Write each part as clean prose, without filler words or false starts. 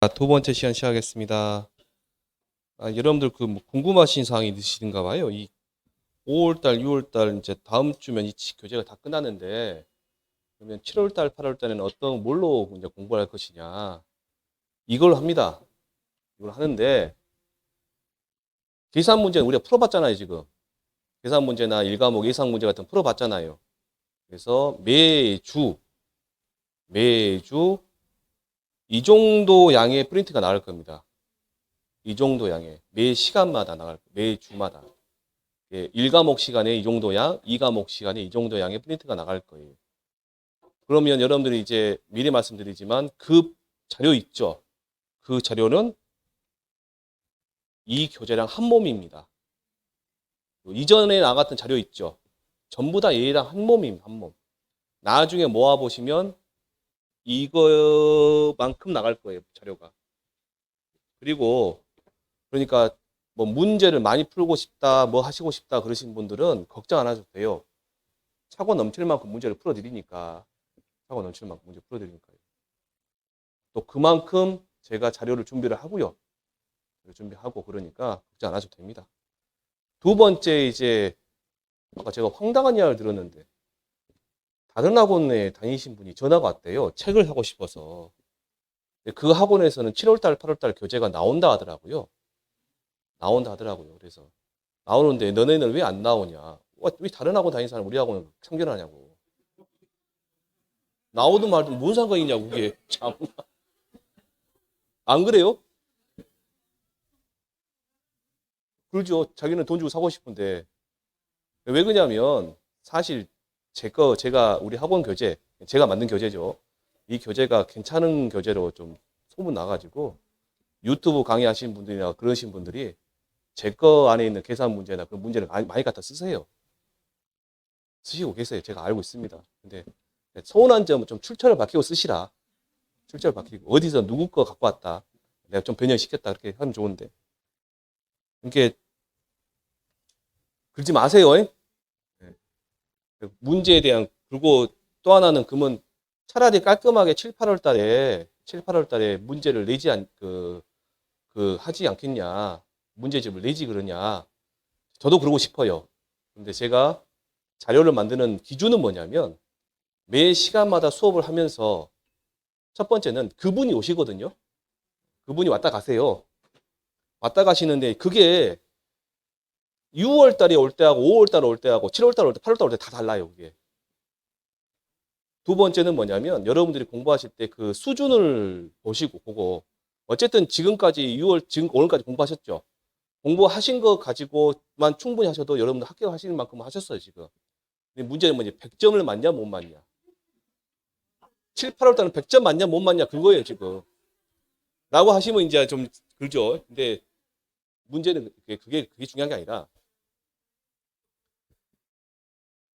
두 번째 시간 시작하겠습니다. 여러분들 뭐 궁금하신 사항이 있으신가 봐요. 이 5월달, 6월달 이제 다음 주면 이 교재가 다 끝났는데 그러면 7월달, 8월달에는 어떤 뭘로 이제 공부할 것이냐 이걸 합니다. 이걸 하는데 계산 문제는 우리가 풀어봤잖아요 지금. 계산 문제나 1과목 예상 문제 같은 거 풀어봤잖아요. 그래서 매주 이 정도 양의 프린트가 나올 겁니다. 이 정도 양의 매 시간마다 나갈 거예요. 매 주마다. 1과목 시간에 이 정도 양, 2과목 시간에 이 정도 양의 프린트가 나갈 거예요. 그러면 여러분들이 이제 미리 말씀드리지만 그 자료 있죠. 그 자료는 이 교재랑 한 몸입니다. 이전에 나갔던 자료 있죠. 전부 다 얘랑 한 몸입니다. 한 몸. 나중에 모아보시면 이거만큼 나갈 거예요. 자료가. 그리고 그러니까 뭐 문제를 많이 풀고 싶다, 뭐 하시고 싶다 그러신 분들은 걱정 안 하셔도 돼요. 차고 넘칠 만큼 문제를 풀어드리니까. 차고 넘칠 만큼 문제 풀어드리니까요. 또 그만큼 제가 자료를 준비를 하고요. 준비하고 그러니까 걱정 안 하셔도 됩니다. 두 번째 이제 아까 제가 황당한 이야기를 들었는데 다른 학원에 다니신 분이 전화가 왔대요. 책을 사고 싶어서. 그 학원에서는 7월달, 8월달 교재가 나온다 하더라고요. 나온다 하더라고요. 그래서 나오는데 너네는 왜 안 나오냐? 왜 다른 학원 다니는 사람 우리 학원을 참견하냐고. 나오든 말든 뭔 상관이냐고 그게 참. 안 그래요? 그러죠. 자기는 돈 주고 사고 싶은데 왜 그러냐면 사실 제가 우리 학원 교재 제가 만든 교재죠. 이 교재가 괜찮은 교재로 좀 소문 나가지고 유튜브 강의하시는 분들이나 그러신 분들이 제 거 안에 있는 계산 문제나 그런 문제를 많이 갖다 쓰세요. 쓰시고 계세요. 제가 알고 있습니다. 근데 서운한 점은 좀 출처를 밝히고 쓰시라. 출처를 밝히고 어디서 누구 거 갖고 왔다. 내가 좀 변형시켰다. 그렇게 하면 좋은데. 이렇게 그러지 마세요. 네. 문제에 대한 그리고 또 하나는 그러면 차라리 깔끔하게 7, 8월 달에 문제를 내지 하지 않겠냐. 문제집을 내지 그러냐. 저도 그러고 싶어요. 근데 제가 자료를 만드는 기준은 뭐냐면 매 시간마다 수업을 하면서 첫 번째는 그분이 오시거든요. 그분이 왔다 가세요. 왔다 가시는데 그게 6월 달에 올 때하고 5월 달에 올 때하고 7월 달에 올 때, 8월 달에 올 때 다 달라요. 그게. 두 번째는 뭐냐면 여러분들이 공부하실 때 그 수준을 보고 어쨌든 지금까지 지금 오늘까지 공부하셨죠. 공부하신 거 가지고만 충분히 하셔도 여러분들 합격하시는 만큼 하셨어요 지금. 근데 문제는 뭐지? 100점을 맞냐 못 맞냐. 7, 8월 달은 100점 맞냐 못 맞냐 그거예요 지금. 라고 하시면 이제 좀 그렇죠. 근데 문제는 그게 중요한 게 아니라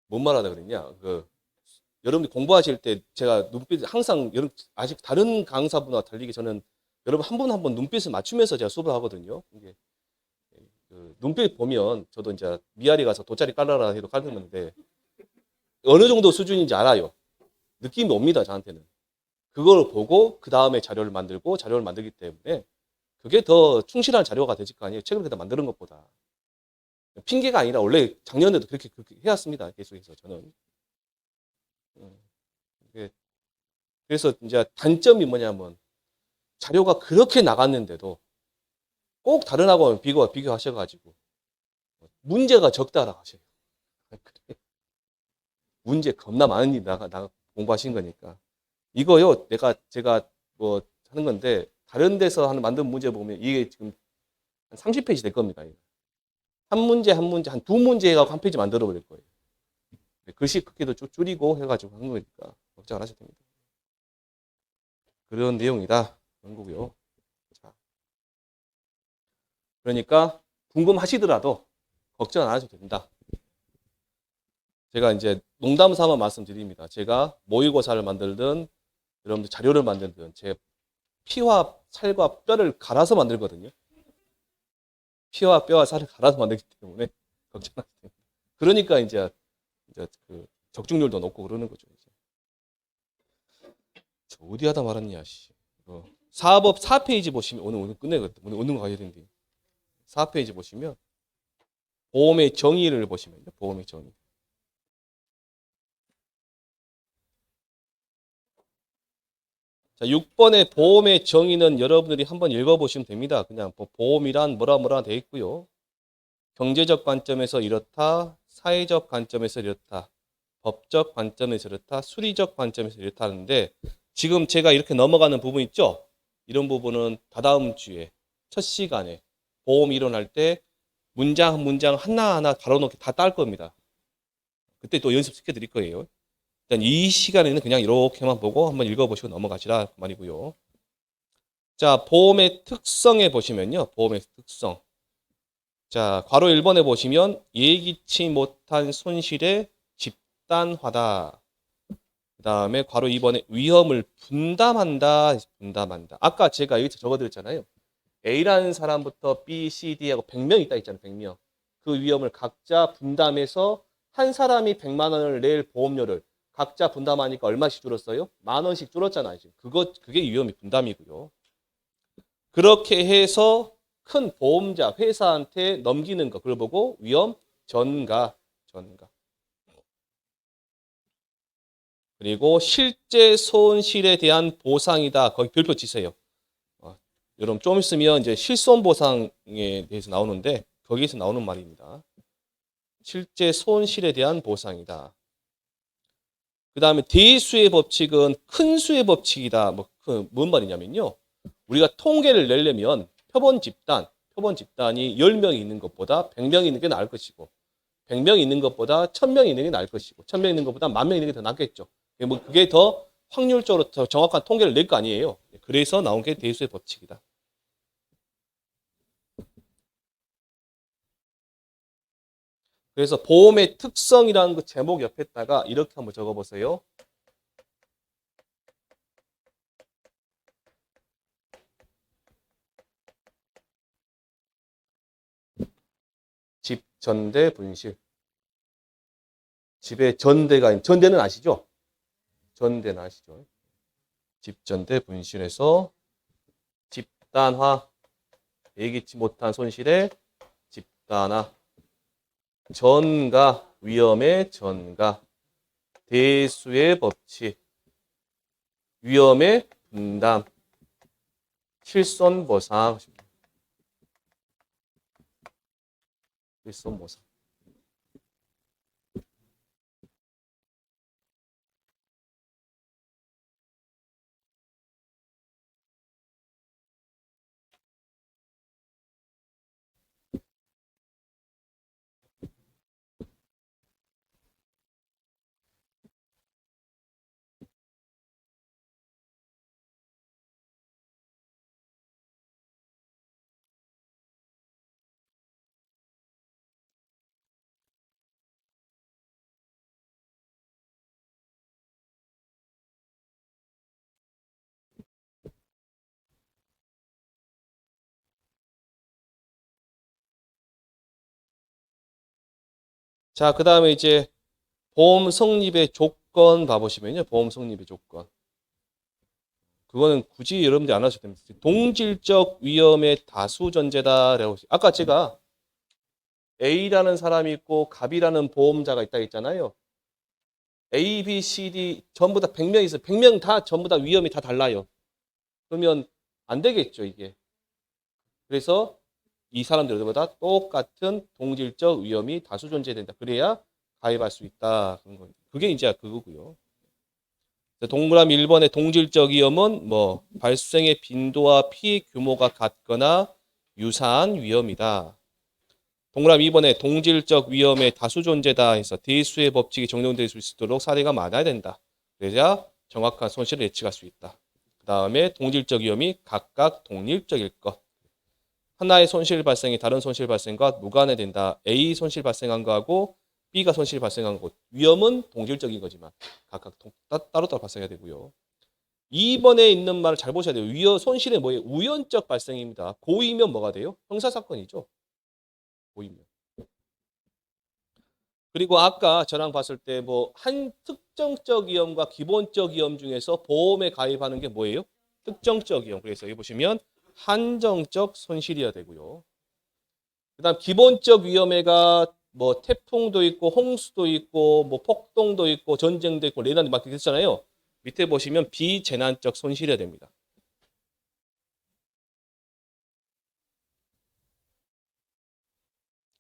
뭔 말하다 그랬냐. 여러분들 공부하실 때 제가 눈빛 항상 아직 다른 강사분과 달리기 저는 여러분 한 분 한 분 눈빛을 맞추면서 제가 수업을 하거든요. 이게 눈빛 보면 저도 이제 미아리 가서 돗자리 깔아라 해도 깔았는데 어느 정도 수준인지 알아요. 느낌이 옵니다 저한테는. 그걸 보고 그 다음에 자료를 만들기 때문에 그게 더 충실한 자료가 되질 거 아니에요. 책을 그다 만드는 것보다. 핑계가 아니라 원래 작년에도 그렇게 해왔습니다. 계속해서 저는. 그래서 이제 단점이 뭐냐면 자료가 그렇게 나갔는데도 꼭 다른 학원 비교하셔가지고 문제가 적다라고 하셔요. 문제 겁나 많은 일 공부하신 거니까. 이거요, 제가 뭐 하는 건데 다른 데서 만든 문제 보면 이게 지금 한 30페이지 될 겁니다. 한 문제, 한 두 문제 해가지고 한 페이지 만들어 버릴 거예요. 글씨 크기도 줄이고 해가지고 한 거니까 걱정 안 하셔도 됩니다. 그런 내용이다. 그런 거고요. 자, 그러니까 궁금하시더라도 걱정 안 하셔도 된다. 제가 이제 농담 삼아 말씀드립니다. 제가 모의고사를 만들든 여러분들 자료를 만들든 제 피와 살과 뼈를 갈아서 만들거든요. 피와 뼈와 살을 갈아서 만들기 때문에 걱정하지 됩니다. 그러니까 이제 그 적중률도 높고 그러는 거죠. 이제. 저 어디 하다 말았냐, 씨. 이거 사법 4페이지 보시면 오늘 끝내거든. 오늘 가야 되는데. 4페이지 보시면 보험의 정의를 보시면요. 보험의 정의. 자, 6번의 보험의 정의는 여러분들이 한번 읽어보시면 됩니다. 그냥 보험이란 뭐라 되어 있고요. 경제적 관점에서 이렇다, 사회적 관점에서 이렇다, 법적 관점에서 이렇다, 수리적 관점에서 이렇다 하는데 지금 제가 이렇게 넘어가는 부분 있죠? 이런 부분은 다다음 주에 첫 시간에 보험 이론할 때 문장 한 문장 하나하나 가로놓기 다 딸 겁니다. 그때 또 연습시켜 드릴 거예요. 일단 이 시간에는 그냥 이렇게만 보고 한번 읽어보시고 넘어가시라 그 말이고요. 자, 보험의 특성에 보시면요. 보험의 특성. 자, 괄호 1번에 보시면 예기치 못한 손실의 집단화다. 그 다음에 괄호 2번에 위험을 분담한다. 분담한다. 아까 제가 여기 적어드렸잖아요. A라는 사람부터 B, C, D하고 100명 있다 했잖아요. 100명. 그 위험을 각자 분담해서 한 사람이 100만 원을 낼 보험료를 각자 분담하니까 얼마씩 줄었어요? 10,000원씩 줄었잖아요. 그게 위험이 분담이고요. 그렇게 해서 큰 보험자 회사한테 넘기는 거 그걸 보고 위험 전가. 그리고 실제 손실에 대한 보상이다. 거기 별표 치세요. 여러분 좀 있으면 이제 실손 보상에 대해서 나오는데 거기에서 나오는 말입니다. 실제 손실에 대한 보상이다. 그 다음에 대수의 법칙은 큰 수의 법칙이다. 뭔 말이냐면요. 우리가 통계를 내려면 표본 집단이 10명이 있는 것보다 100명이 있는 게 나을 것이고 100명이 있는 것보다 1000명이 있는 게 나을 것이고 1000명이 있는 것보다 10,000명이 있는 게 더 낫겠죠. 그게 더 확률적으로 더 정확한 통계를 낼 거 아니에요. 그래서 나온 게 대수의 법칙이다. 그래서 보험의 특성이라는 그 제목 옆에다가 이렇게 한번 적어보세요. 집, 전대, 분실. 집에 전대가 아닌 전대는 아시죠? 전대는 아시죠? 집, 전대, 분실에서 집단화, 예기치 못한 손실의 집단화, 전가, 위험의 전가, 대수의 법칙, 위험의 분담, 실손보상, 실손보상. 자, 그 다음에 이제 보험 성립의 조건 봐보시면요. 보험 성립의 조건. 그거는 굳이 여러분들이 안 하셔도 됩니다. 동질적 위험의 다수 전제다라고. 아까 제가 A라는 사람이 있고 갑이라는 보험자가 있다 했잖아요. A, B, C, D 전부 다 100명 있어요. 100명 다 전부 다 위험이 다 달라요. 그러면 안 되겠죠, 이게. 그래서 이 사람들보다 똑같은 동질적 위험이 다수 존재된다. 그래야 가입할 수 있다. 그런 거. 그게 이제 그거고요. 동그라미 1번의 동질적 위험은 뭐 발생의 빈도와 피해 규모가 같거나 유사한 위험이다. 동그라미 2번에 동질적 위험의 다수 존재다 해서 대수의 법칙이 적용될 수 있도록 사례가 많아야 된다. 그래야 정확한 손실을 예측할 수 있다. 그 다음에 동질적 위험이 각각 독립적일 것. 하나의 손실 발생이 다른 손실 발생과 무관해 된다. A 손실 발생한 거하고 B가 손실 발생한 것. 위험은 동질적인 거지만 각각 따로따로 발생해야 되고요. 2번에 있는 말을 잘 보셔야 돼요. 손실은 뭐예요? 우연적 발생입니다. 고의면 뭐가 돼요? 형사사건이죠. 고의면. 그리고 아까 저랑 봤을 때 뭐 한 특정적 위험과 기본적 위험 중에서 보험에 가입하는 게 뭐예요? 특정적 위험. 그래서 여기 보시면 한정적 손실이어야 되고요. 그다음 기본적 위험해가 뭐 태풍도 있고 홍수도 있고 뭐 폭동도 있고 전쟁도 있고 내란도 막 있잖아요. 밑에 보시면 비재난적 손실이어야 됩니다.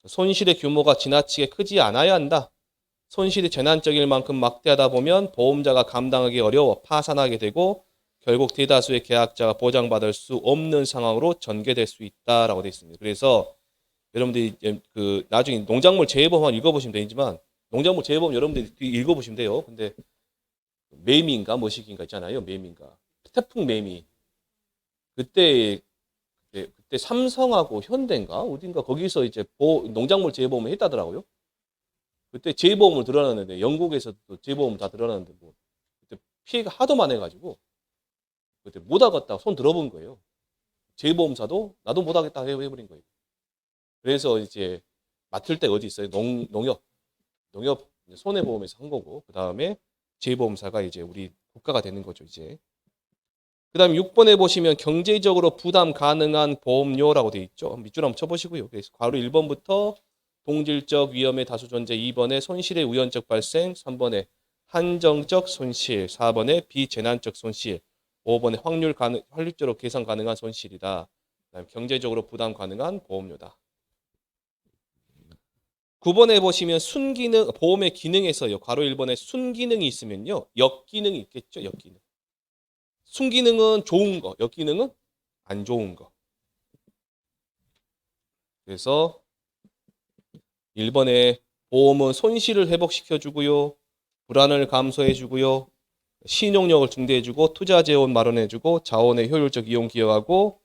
손실의 규모가 지나치게 크지 않아야 한다. 손실이 재난적일 만큼 막대하다 보면 보험자가 감당하기 어려워 파산하게 되고 결국 대다수의 계약자가 보장받을 수 없는 상황으로 전개될 수 있다라고 되어 있습니다. 그래서 여러분들이 그 나중에 농작물 재해보험 읽어보시면 되지만 농작물 재해보험 여러분들이 읽어보시면 돼요. 근데 매미인가 뭐시기인가 있잖아요. 매미인가 태풍 매미 그때 삼성하고 현대인가 어딘가 거기서 이제 농작물 재해보험을 했다더라고요. 그때 재보험을 들어놨는데 영국에서도 재보험 다 들어놨는데 뭐 그때 피해가 하도 많아가지고 그때 못하겠다 손 들어본 거예요. 재보험사도 나도 못하겠다 해버린 거예요. 그래서 이제 맡을 때 어디 있어요? 농협 손해보험에서 한 거고 그 다음에 재보험사가 이제 우리 국가가 되는 거죠 이제. 그 다음 6번에 보시면 경제적으로 부담 가능한 보험료라고 되어 있죠. 밑줄 한번 쳐보시고요. 그래서 괄호 1번부터 동질적 위험의 다수 존재, 2번에 손실의 우연적 발생, 3번에 한정적 손실, 4번에 비재난적 손실, 5번에 확률적으로 계산 가능한 손실이다. 그다음 경제적으로 부담 가능한 보험료다. 9번에 보시면 순기능, 보험의 기능에서요. 괄호 1번에 순기능이 있으면요. 역기능이 있겠죠. 역기능. 순기능은 좋은 거, 역기능은 안 좋은 거. 그래서 1번에 보험은 손실을 회복시켜주고요. 불안을 감소해주고요. 신용력을 증대해주고 투자 재원 마련해주고 자원의 효율적 이용 기여하고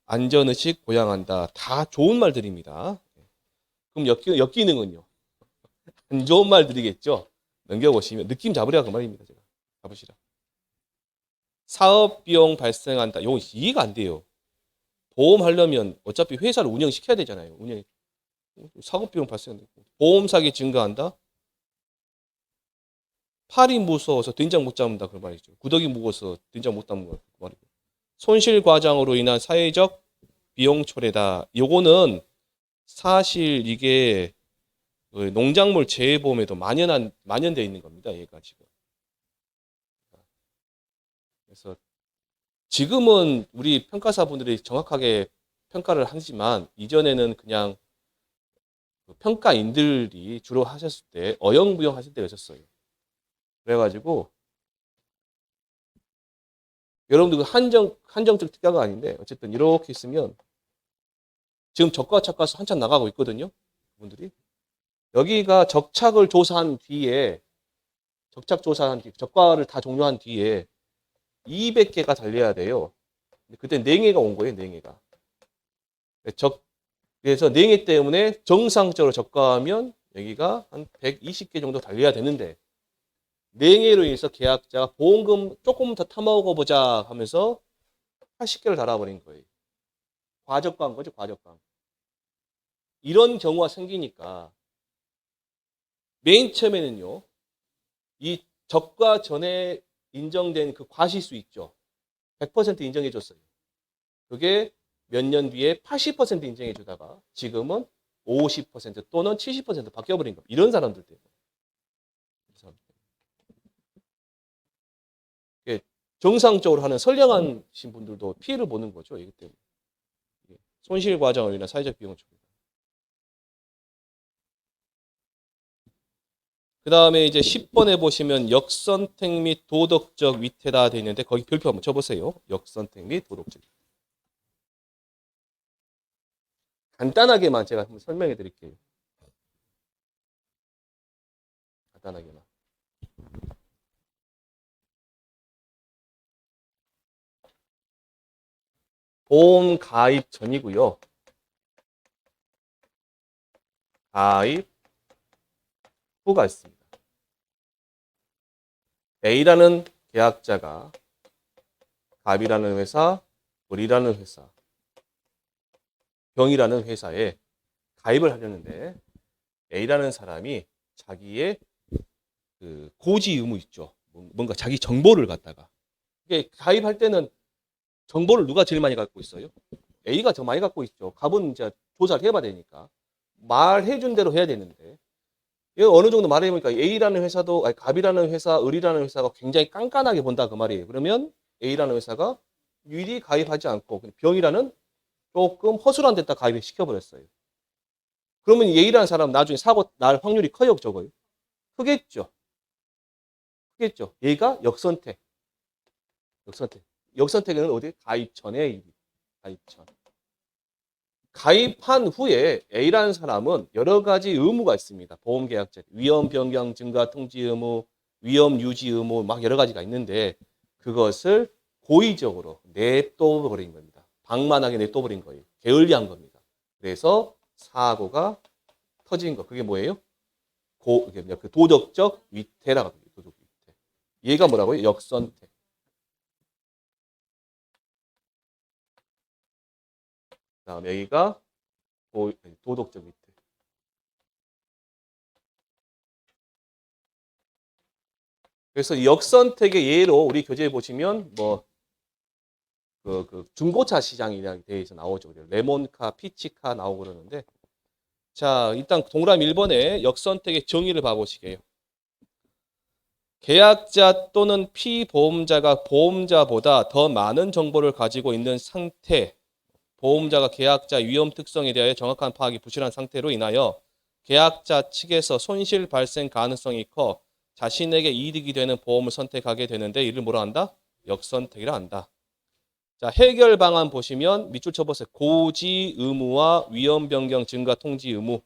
안전의식 보양한다. 다 좋은 말들입니다. 그럼 역기능은요? 안 좋은 말들이겠죠? 넘겨보시면 느낌 잡으랴 그 말입니다. 제가 잡으시라. 사업비용 발생한다. 이거 이해가 안 돼요. 보험하려면 어차피 회사를 운영시켜야 되잖아요. 사업비용 발생한다. 보험 사기 증가한다. 팔이 무서워서 된장 못 잡는다 그 말이죠. 구더기 무거워서 된장 못 잡는 거 그 말이고. 손실 과장으로 인한 사회적 비용 초래다. 요거는 사실 이게 농작물 재해보험에도 만연되어 있는 겁니다. 얘가 지금. 그래서 지금은 우리 평가사분들이 정확하게 평가를 하지만 이전에는 그냥 평가인들이 주로 하셨을 때 어영부영 하실 때가 있었어요. 그래가지고 여러분들 그 한정적 특가가 아닌데 어쨌든 이렇게 있으면 지금 적과착과서 한참 나가고 있거든요. 분들이 여기가 적착을 조사한 뒤에 적과를 다 종료한 뒤에 200개가 달려야 돼요. 그때 냉해가 온 거예요. 냉해가. 그래서 냉해 때문에 정상적으로 적과하면 여기가 한 120개 정도 달려야 되는데 냉해로 인해서 계약자가 보험금 조금 더 타먹어보자 하면서 80개를 달아버린 거예요. 과적과한 거죠. 과적과. 이런 경우가 생기니까 맨 처음에는요. 이 적과 전에 인정된 그 과실수 있죠. 100% 인정해 줬어요. 그게 몇 년 뒤에 80% 인정해 주다가 지금은 50% 또는 70% 바뀌어버린 겁니다. 이런 사람들 때문에. 정상적으로 하는 선량하신 분들도 피해를 보는 거죠. 이기 때문에. 손실 과정으로 인한 사회적 비용 처리. 그 다음에 이제 10번에 보시면 역선택 및 도덕적 위태다 되어 있는데 거기 별표 한번 쳐보세요. 역선택 및 도덕적. 간단하게만 제가 한번 설명해 드릴게요. 간단하게만. 보험 가입 전이고요. 가입 후가 있습니다. A라는 계약자가 갑이라는 회사, 을이라는 회사, 병이라는 회사에 가입을 하려는데 A라는 사람이 자기의 그 고지 의무 있죠. 뭔가 자기 정보를 갖다가 이게 가입할 때는 정보를 누가 제일 많이 갖고 있어요? A가 더 많이 갖고 있죠. 값은 이제 조사를 해봐야 되니까. 말해준 대로 해야 되는데. 이거 어느 정도 말해보니까 A라는 회사도, 아니, 갑이라는 회사, 을이라는 회사가 굉장히 깐깐하게 본다 그 말이에요. 그러면 A라는 회사가 미리 가입하지 않고 병이라는 조금 허술한 데다 가입을 시켜버렸어요. 그러면 A라는 사람 나중에 사고 날 확률이 커요, 적어요? 크겠죠. 크겠죠. 얘가 역선택. 역선택. 역선택은 어디? 가입 전에 일이. 가입 전. 가입한 후에 A라는 사람은 여러 가지 의무가 있습니다. 보험계약제, 위험 변경 증가 통지 의무, 위험 유지 의무 막 여러 가지가 있는데 그것을 고의적으로 냅둬버린 겁니다. 방만하게 냅둬버린 거예요. 게을리한 겁니다. 그래서 사고가 터진 거. 그게 뭐예요? 그 도덕적 위태라고 합니다. 도덕 위태. 얘가 뭐라고요? 역선택. 다음 여기가 도덕적 위태. 그래서 역선택의 예로 우리 교재에 보시면 뭐 그 중고차 시장이라는 대해서 나오죠. 레몬카, 피치카 나오고 그러는데 자 일단 동그라미 1번에 역선택의 정의를 봐보시게요. 계약자 또는 피보험자가 보험자보다 더 많은 정보를 가지고 있는 상태, 보험자가 계약자 위험 특성에 대하여 정확한 파악이 부실한 상태로 인하여 계약자 측에서 손실 발생 가능성이 커 자신에게 이득이 되는 보험을 선택하게 되는데 이를 뭐라 한다? 역선택이라 한다. 자, 해결 방안 보시면 밑줄 쳐보세요. 고지 의무와 위험 변경 증가 통지 의무.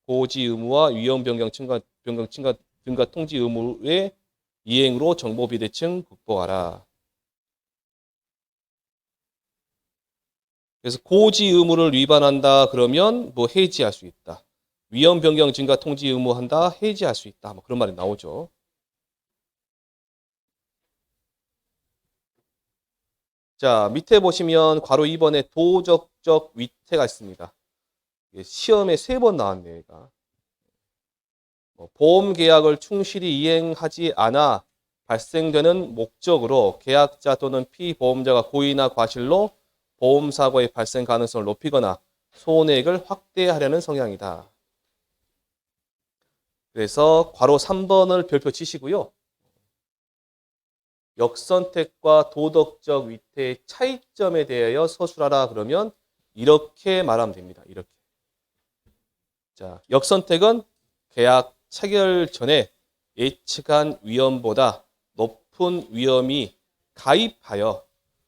고지 의무와 위험 변경 증가 통지 의무의 이행으로 정보 비대칭 극복하라. 그래서 고지 의무를 위반한다 그러면 뭐 해지할 수 있다. 위험 변경 증가 통지 의무한다 해지할 수 있다. 뭐 그런 말이 나오죠. 자, 밑에 보시면 괄호 2번에 도덕적 위태가 있습니다. 시험에 3번 나왔네요. 얘가. 보험 계약을 충실히 이행하지 않아 발생되는 목적으로 계약자 또는 피보험자가 고의나 과실로 보험사고의 발생 가능성을 높이거나 손해액을 확대하려는 성향이다. 그래서 괄호 3번을 별표 치시고요. 역선택과 도덕적 위태의 차이점에 대하여 서술하라 그러면 이렇게 말하면 됩니다. 이렇게. 자, 역선택은 계약 체결 전에 예측한 위험보다 높은 위험이 가입하여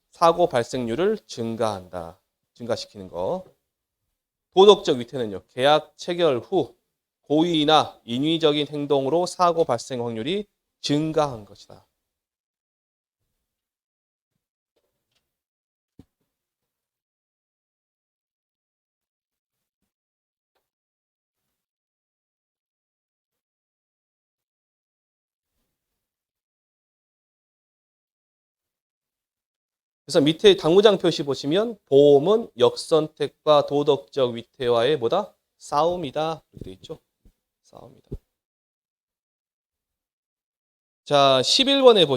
사고 발생률을 증가한다. 증가시키는 거. 도덕적 위태는요. 계약 체결 후 고의나 인위적인 행동으로 사고 발생 확률이 증가한 것이다. 그래서 밑에 당무장 표시 보시면 보험은 역선택과 도덕적 위태와의 뭐다? 싸움이다. 이렇게 돼 있죠. 싸움이다. 자, 11번에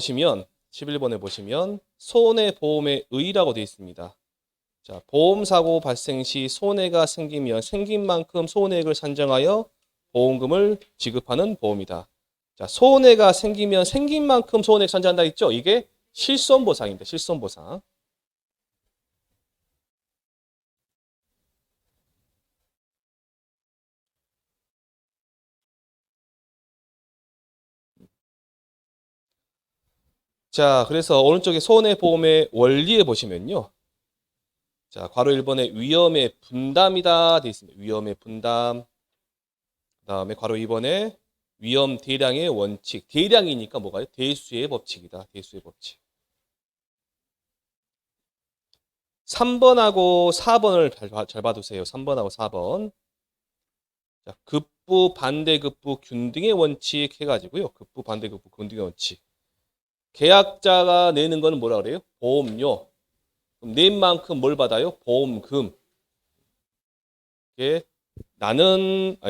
보시면 손해보험의 의의라고 되어 있습니다. 자, 보험사고 발생 시 손해가 생기면 생긴 만큼 손해액을 산정하여 보험금을 지급하는 보험이다. 자, 손해가 생기면 생긴 만큼 손해액 산정한다 했죠? 이게 실손보상입니다. 실손보상. 자, 그래서 오른쪽에 손해보험의 원리에 보시면요. 자, 괄호 1번에 위험의 분담이다 되어 있습니다. 위험의 분담. 그 다음에 괄호 2번에 위험 대량의 원칙. 대량이니까 뭐가요? 대수의 법칙이다. 대수의 법칙. 3번하고 4번을 잘 봐두세요. 3번하고 4번. 자, 급부, 반대급부, 균등의 원칙 해가지고요. 급부, 반대급부, 균등의 원칙. 계약자가 내는 거는 뭐라 그래요? 보험료. 그럼 낸 만큼 뭘 받아요? 보험금.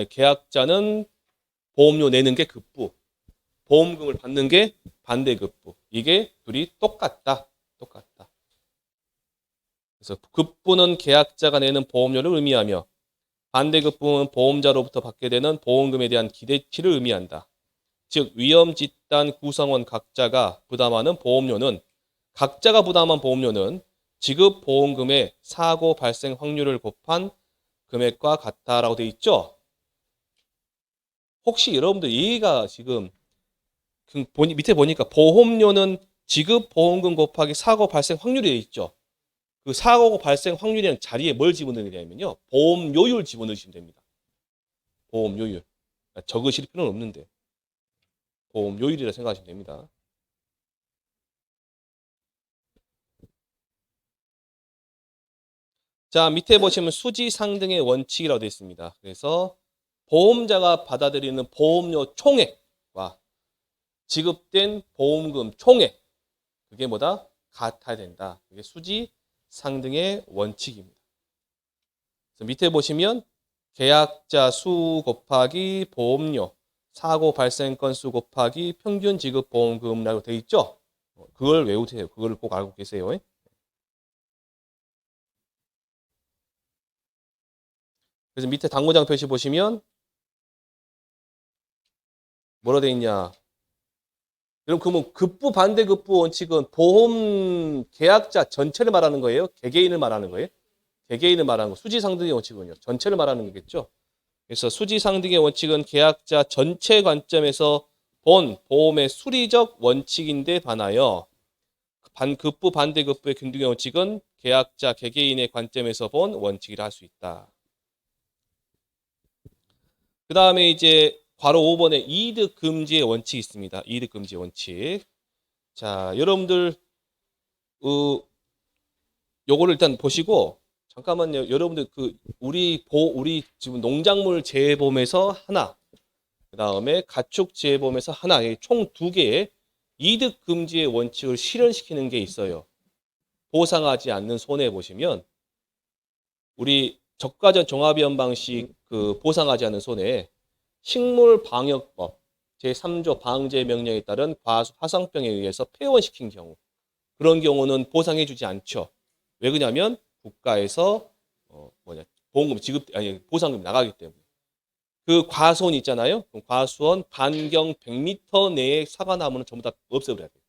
계약자는 보험료 내는 게 급부. 보험금을 받는 게 반대급부. 이게 둘이 똑같다. 똑같다. 그래서 급부는 계약자가 내는 보험료를 의미하며 반대급부는 보험자로부터 받게 되는 보험금에 대한 기대치를 의미한다. 즉 위험 집단 구성원 각자가 부담하는 보험료는 각자가 부담한 보험료는 지급 보험금의 사고 발생 확률을 곱한 금액과 같다라고 되어 있죠. 혹시 여러분들 얘가 지금 밑에 보니까 보험료는 지급 보험금 곱하기 사고 발생 확률이 되어 있죠. 그 사고 발생 확률이라는 자리에 뭘 집어넣느냐면요. 보험료율 집어넣으시면 됩니다. 보험료율. 적으실 필요는 없는데. 보험료율이라 생각하시면 됩니다. 자, 밑에 보시면 수지상등의 원칙이라고 되어 있습니다. 그래서 보험자가 받아들이는 보험료 총액과 지급된 보험금 총액, 그게 뭐다? 같아야 된다. 그게 수지상등의 원칙입니다. 그래서 밑에 보시면 계약자 수 곱하기 보험료, 사고 발생 건수 곱하기 평균 지급 보험금이라고 되어 있죠? 그걸 외우세요. 그걸 꼭 알고 계세요. 그래서 밑에 당구장 표시 보시면 뭐라 되어 있냐? 그럼 그러면 급부 반대급부 원칙은 보험 계약자 전체를 말하는 거예요? 개개인을 말하는 거예요? 개개인을 말하는 거. 수지상등의 원칙은요. 전체를 말하는 거겠죠. 그래서 수지상등의 원칙은 계약자 전체 관점에서 본 보험의 수리적 원칙인데 반하여 급부 반대급부의 균등의 원칙은 계약자 개개인의 관점에서 본 원칙이라 할 수 있다. 그 다음에 이제 괄호 5번에 이득 금지의 원칙이 있습니다. 이득 금지의 원칙. 자, 여러분들 요거를 일단 보시고 잠깐만요. 여러분들 우리 지금 농작물 재해보험에서 하나, 그 다음에 가축 재해보험에서 하나, 총 2개의 이득 금지의 원칙을 실현시키는 게 있어요. 보상하지 않는 손해 보시면 우리 적가전 종합위험 방식 보상하지 않는 손해 식물방역법 제3조 방제 명령에 따른 과수 화상병에 의해서 폐원시킨 경우 그런 경우는 보상해주지 않죠. 왜 그러냐면 국가에서 보험금 보상금이 나가기 때문에 그 과수원 있잖아요. 그럼 과수원 반경 100m 내에 사과나무는 전부 다 없애버려야 돼요.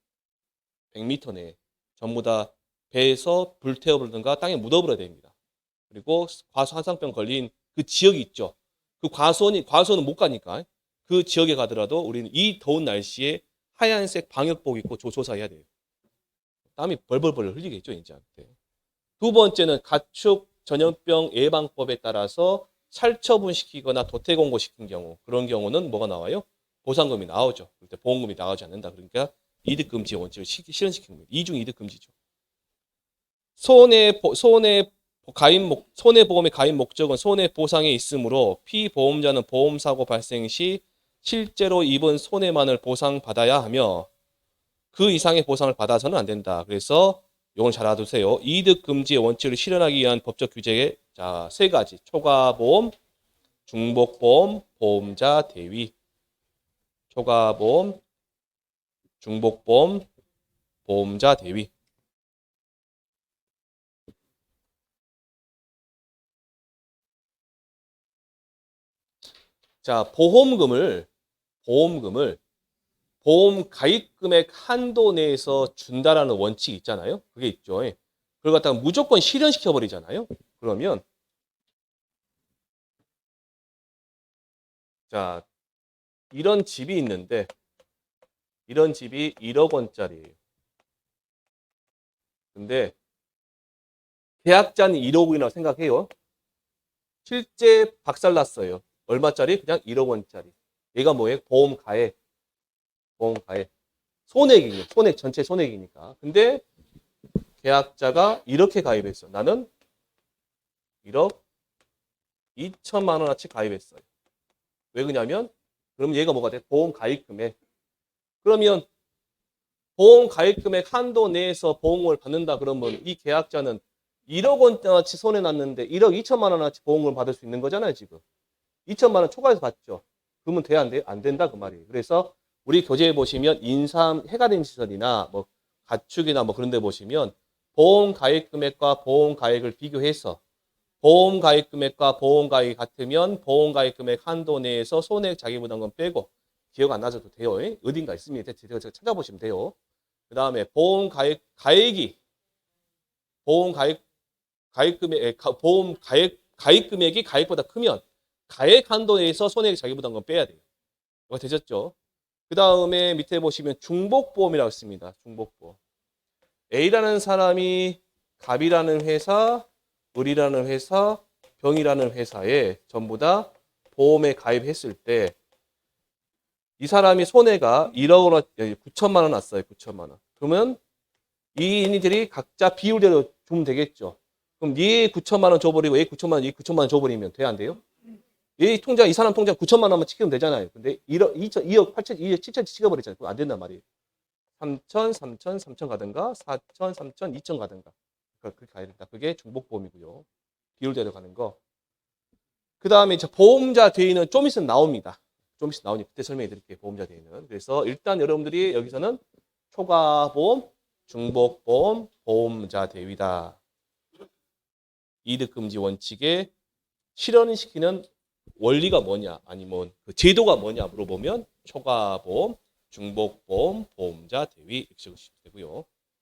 100m 내에 전부 다 배에서 불태워버리든가 땅에 묻어버려야 됩니다. 그리고 과수 화상병 걸린 그 지역이 있죠. 그 과수원은 못 가니까 그 지역에 가더라도 우리는 이 더운 날씨에 하얀색 방역복 입고 조사해야 돼요. 땀이 벌벌벌 흘리겠죠, 이제. 두 번째는 가축 전염병 예방법에 따라서 살처분시키거나 도태공고시킨 경우 그런 경우는 뭐가 나와요? 보상금이 나오죠. 그때 보험금이 나가지 않는다. 그러니까 이득금지 원칙을 실현시키는 거예요. 이중 이득금지죠. 손해보험의 가입 목적은 손해보상에 있으므로 피보험자는 보험사고 발생 시 실제로 입은 손해만을 보상받아야 하며 그 이상의 보상을 받아서는 안 된다. 그래서 이걸 잘 알아두세요. 이득금지의 원칙을 실현하기 위한 법적 규제의 3가지. 초과보험, 중복보험, 보험자 대위. 초과보험, 중복보험, 보험자 대위. 자, 보험금 보험 가입 금액 한도 내에서 준다라는 원칙이 있잖아요. 그게 있죠. 그걸 갖다가 무조건 실현시켜 버리잖아요. 그러면 자, 이런 집이 있는데 이런 집이 1억 원짜리예요. 근데 계약자는 1억 원이라고 생각해요. 실제 박살났어요. 얼마짜리? 그냥 1억 원짜리. 얘가 뭐예요? 보험가액. 손해액이에요. 전체 손해액이니까. 근데 계약자가 이렇게 가입했어. 나는 1억 2천만 원어치 가입했어요. 왜 그러냐면 그럼 얘가 뭐가 돼? 보험 가입금액. 그러면 보험 가입금액 한도 내에서 보험금을 받는다 그러면 이 계약자는 1억 원어치 손해 났는데 1억 2천만 원어치 보험금을 받을 수 있는 거잖아요, 지금. 2천만 원 초과해서 받죠. 그러면 돼, 안 돼? 안 된다 그 말이에요. 그래서 우리 교재에 보시면 인삼 해가림 시설이나 뭐 가축이나 뭐 그런 데 보시면 보험 가입 금액과 보험 가액을 비교해서 보험 가입 금액과 보험 가액이 같으면 보험 가입 금액 한도 내에서 손해액 자기부담금 빼고 기억 안 나셔도 돼요. 어딘가 있습니다. 제가 찾아보시면 돼요. 그 다음에 보험 가액이 보험 가입 금액 보험 가입 금액이 가액보다 크면 가액 한도 내에서 손해액 자기부담금 빼야 돼요. 이거 되셨죠? 그 다음에 밑에 보시면 중복보험이라고 있습니다. 중복보험. A라는 사람이 갑이라는 회사, 을이라는 회사, 병이라는 회사에 전부 다 보험에 가입했을 때 이 사람이 손해가 1억 원, 9천만 원 났어요. 9천만 원. 그러면 이인들이 각자 비율대로 주면 되겠죠. 그럼 얘 9천만 원 줘버리고 얘 9천만 원, 얘 9천만 원 줘버리면 돼야 안 돼요? 이 사람 통장 9천만 원만 찍으면 되잖아요. 근데 2억 8천, 2억 7천 찍어버리잖아요. 그거 안 된단 말이에요. 3천, 3천, 3천 가든가 4천, 3천, 2천 가든가. 그러니까 그렇게 가야 된다. 그게 중복보험이고요. 비율대로 가는 거. 그 다음에 보험자 대위는 좀 있으면 나옵니다. 좀 있으면 나오니까 그때 설명해 드릴게요. 보험자 대위는. 그래서 일단 여러분들이 여기서는 초과보험, 중복보험, 보험자 대위다. 이득금지 원칙에 실현시키는 원리가 뭐냐, 아니면 그 제도가 뭐냐 물어보면 초과보험, 중복보험, 보험자 대위 이렇게 적으시면 되고요.